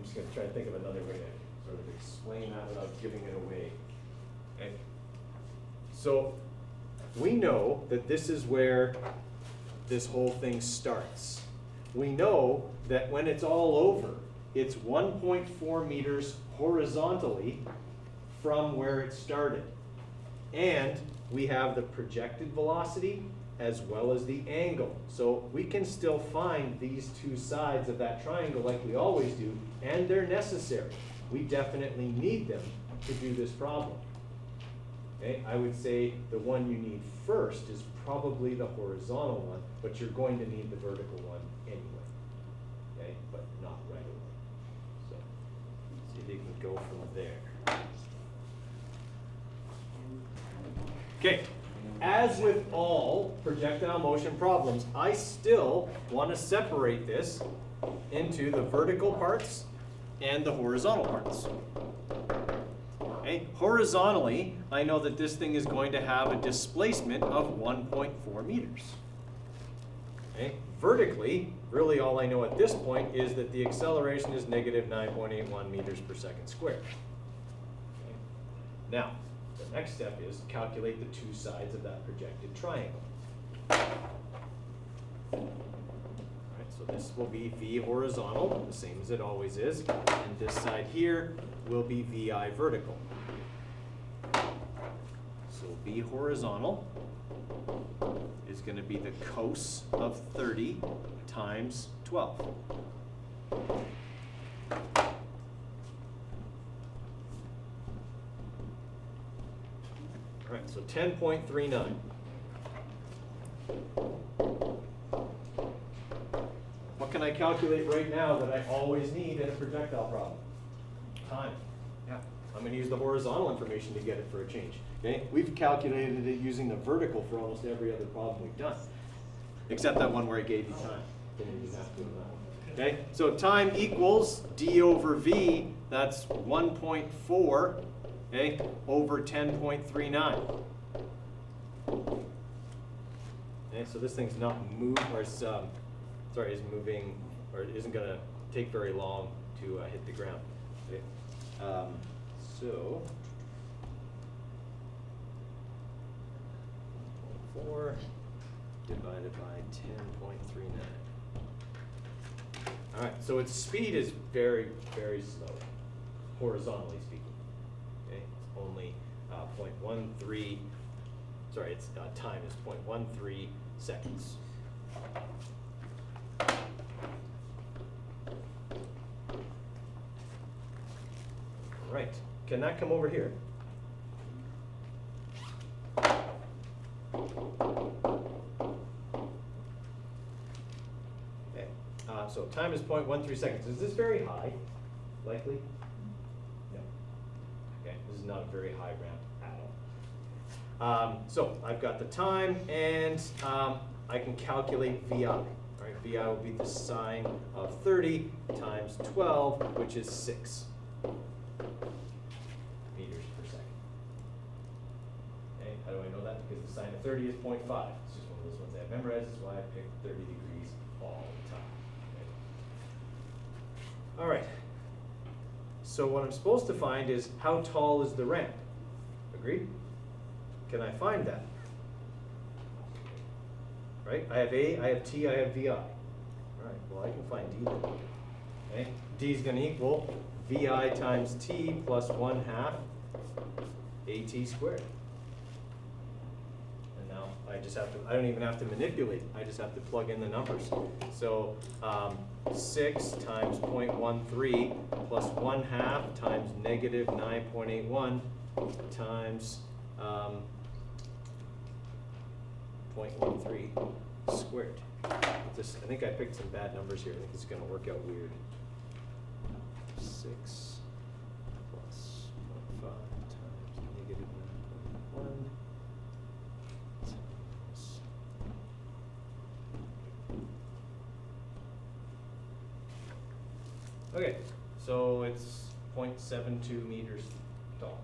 just going to try to think of another way to sort of explain that without giving it away. Okay. So we know that this is where this whole thing starts. We know that when it's all over, it's 1.4 meters horizontally from where it started. And we have the projected velocity as well as the angle. So we can still find these two sides of that triangle like we always do, and they're necessary. We definitely need them to do this problem. Okay, I would say the one you need first is probably the horizontal one, but you're going to need the vertical one anyway. Okay, but not right away. So see if you can go from there. Okay, as with all projectile motion problems, I still want to separate this into the vertical parts and the horizontal parts. Okay. Horizontally, I know that this thing is going to have a displacement of 1.4 meters. Okay. Vertically, really all I know at this point is that the acceleration is negative 9.81 meters per second squared. Okay. Now, the next step is calculate the two sides of that projected triangle. So this will be V horizontal, the same as it always is, and this side here will be VI vertical. So V horizontal is going to be the cos of 30 times 12. All right, so 10.39. What can I calculate right now that I always need in a projectile problem? Time. Yeah. I'm going to use the horizontal information to get it for a change. Okay? We've calculated it using the vertical for almost every other problem we've done, except that one where I gave you time. Didn't even have to do that. Okay? So time equals d over v. That's 1.4. Okay? Over 10.39. Okay? So this thing's not moved, or is moving, or isn't going to take very long to hit the ground. Okay. So 4 divided by 10.39. All right, so its speed is very, very slow, horizontally speaking. Okay, it's only 0.13. Sorry, its time is 0.13 seconds. Right. Can that come over here? Okay. So time is 0.13 seconds. Is this very high? Likely? No. Okay. This is not a very high ramp at all. So I've got the time, and I can calculate VI. All right. VI will be the sine of 30 times 12, which is 6. Meters per second. Okay, how do I know that? Because the sine of 30 is 0.5. It's just one of those ones I've memorized. That's why I picked 30 degrees all the time. Okay. All right. So what I'm supposed to find is how tall is the ramp? Agreed? Can I find that? Right? I have A, I have T, I have VI. All right. Well, I can find D then. Okay. D is going to equal VI times T plus 1/2 AT squared. And now I just have to, I don't even have to manipulate, I just have to plug in the numbers. So 6 times 0.13 plus 1/2 times negative 9.81 times 0.13 squared. This, I think I picked some bad numbers here. I think it's going to work out weird. 6 plus 0.5 times negative 9.1 times. Okay, so it's 0.72 meters tall.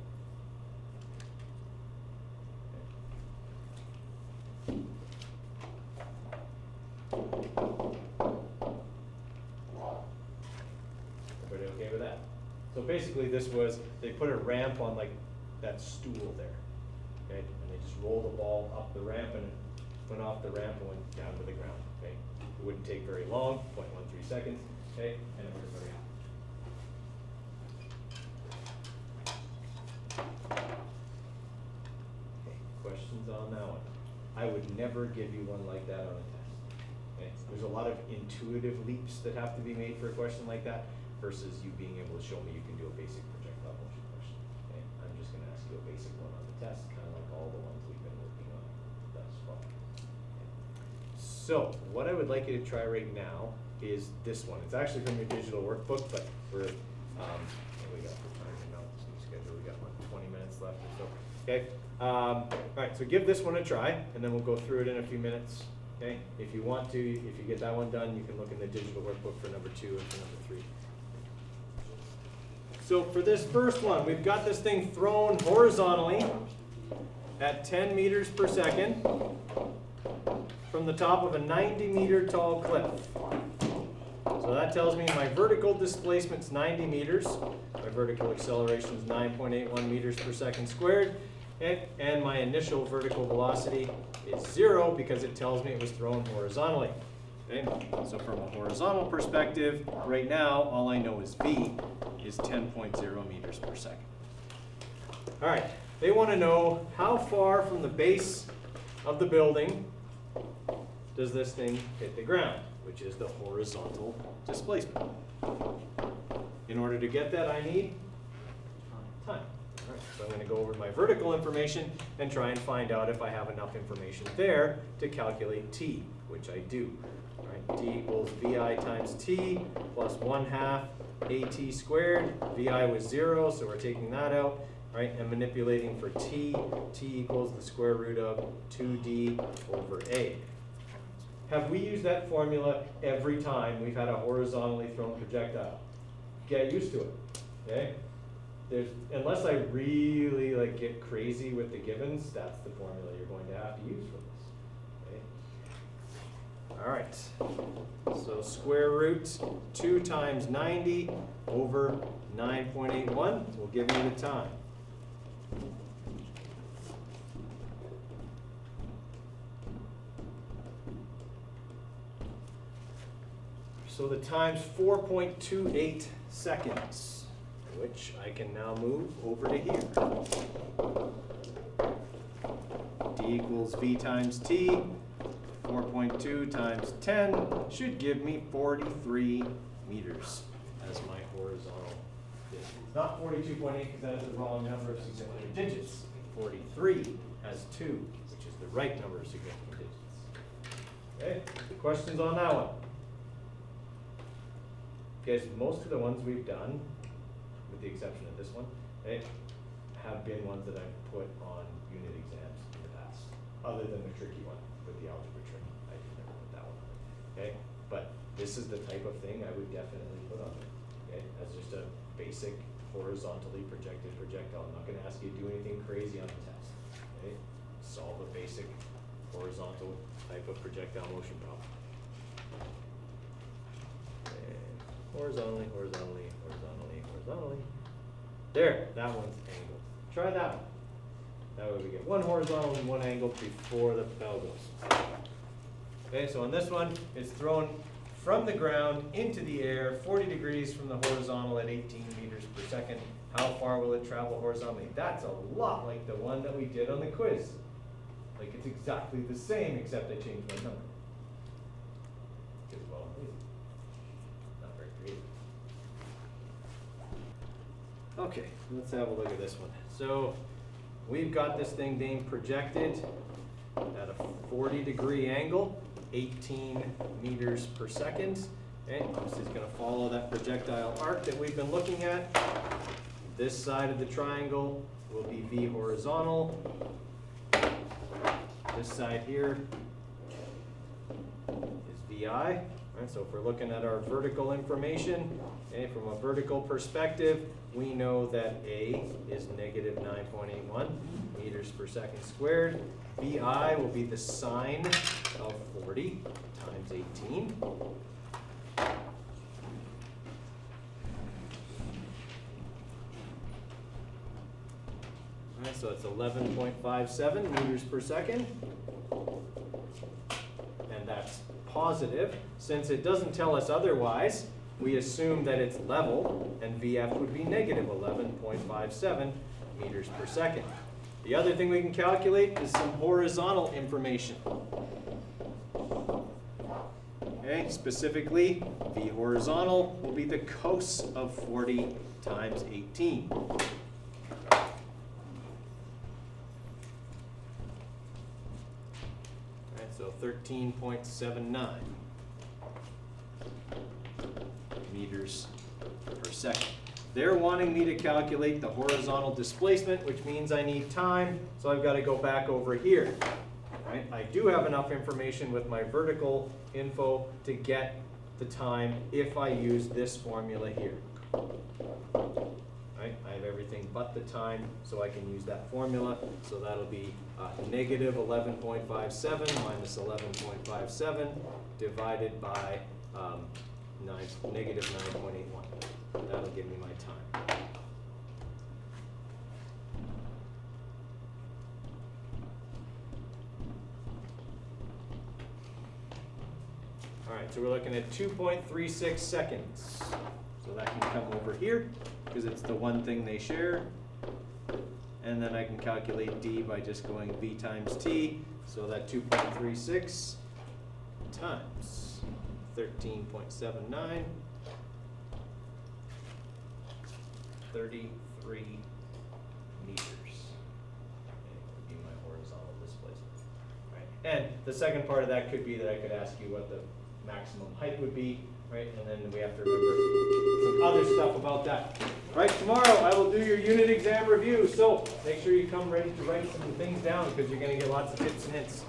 Everybody okay with that. So basically this was, they put a ramp on like that stool there, okay? And they just rolled the ball up the ramp and it went off the ramp and went down to the ground, okay? It wouldn't take very long, 0.13 seconds, okay? And it worked very well. Okay, questions on that one? I would never give you one like that on a test. Okay? There's a lot of intuitive leaps that have to be made for a question like that versus you being able to show me you can do a basic projectile motion question. Okay? I'm just going to ask you a basic one on the test, kind of like all the ones we've been working on thus far. Okay? So what I would like you to try right now is this one. It's actually from your digital workbook, but we're, what we got for time now? Schedule. We got what, 20 minutes left or so. Okay. All right, so give this one a try, and then we'll go through it in a few minutes. Okay, if you want to, if you get that one done, you can look in the digital workbook for number 2 and for number 3. So for this first one, we've got this thing thrown horizontally at 10 meters per second from the top of a 90-meter tall cliff. So that tells me my vertical displacement's 90 meters, my vertical acceleration is 9.81 meters per second squared, and my initial vertical velocity is 0 because it tells me it was thrown horizontally. Okay? So from a horizontal perspective, right now, all I know is V is 10.0 meters per second. All right, they want to know how far from the base of the building does this thing hit the ground, which is the horizontal displacement. In order to get that, I need time. All right, so I'm going to go over my vertical information and try and find out if I have enough information there to calculate t, which I do. All right, t equals vi times t plus 1/2 at squared. Vi was 0, so we're taking that out. Right, and manipulating for t, t equals the square root of 2d over a. Have we used that formula every time we've had a horizontally thrown projectile? Get used to it, okay? Unless I really get crazy with the givens, that's the formula you're going to have to use for this, okay? All right, so square root 2 times 90 over 9.81 will give me the time. So the time's 4.28 seconds, which I can now move over to here. D equals V times T, 4.2 times 10 should give me 43 meters as my horizontal distance. Not 42.8 because that is the wrong number of significant digits. 43 has 2, which is the right number of significant digits. Okay, questions on that one? Okay, so most of the ones we've done, with the exception of this one, have been ones that I've put on unit exams in the past, other than the tricky one with the algebra trick. I never put that one on. Okay, but this is the type of thing I would definitely put on there. Okay, as just a basic horizontally projected projectile. I'm not going to ask you to do anything crazy on the test. Okay, solve a basic horizontal type of projectile motion problem. Horizontally, horizontally, horizontally, horizontally. There, that one's angled. Try that one. That way we get one horizontal and one angled before the bell goes. Okay, so on this one, it's thrown from the ground into the air, 40 degrees from the horizontal at 18 meters per second. How far will it travel horizontally? That's a lot like the one that we did on the quiz. Like it's exactly the same, except I changed my number. Well, okay, let's have a look at this one. So we've got this thing being projected at a 40-degree angle, 18 meters per second. Okay, this is going to follow that projectile arc that we've been looking at. This side of the triangle will be V horizontal. This side here is VI. Right, so if we're looking at our vertical information, okay, from a vertical perspective, we know that A is negative 9.81 meters per second squared. VI will be the sine of 40 times 18. Right, so it's 11.57 meters per second. And that's positive. Since it doesn't tell us otherwise, we assume that it's level, and VF would be negative 11.57 meters per second. The other thing we can calculate is some horizontal information. Okay, specifically, V horizontal will be the cos of 40 times 18. So 13.79 meters per second. They're wanting me to calculate the horizontal displacement, which means I need time, so I've got to go back over here. Right? I do have enough information with my vertical info to get the time if I use this formula here. Right? I have everything but the time, so I can use that formula. So that'll be negative 11.57 minus 11.57 divided by negative 9.81. That'll give me my time. All right, so we're looking at 2.36 seconds. So that can come over here because it's the one thing they share. And then I can calculate D by just going V times T. So that 2.36 times 13.79, 33 meters. Would be my horizontal displacement. Right? And the second part of that could be that I could ask you what the maximum height would be, right? And then we have to remember some other stuff about that. Right, tomorrow I will do your unit exam review, so make sure you come ready to write some things down because you're going to get lots of tips and hints.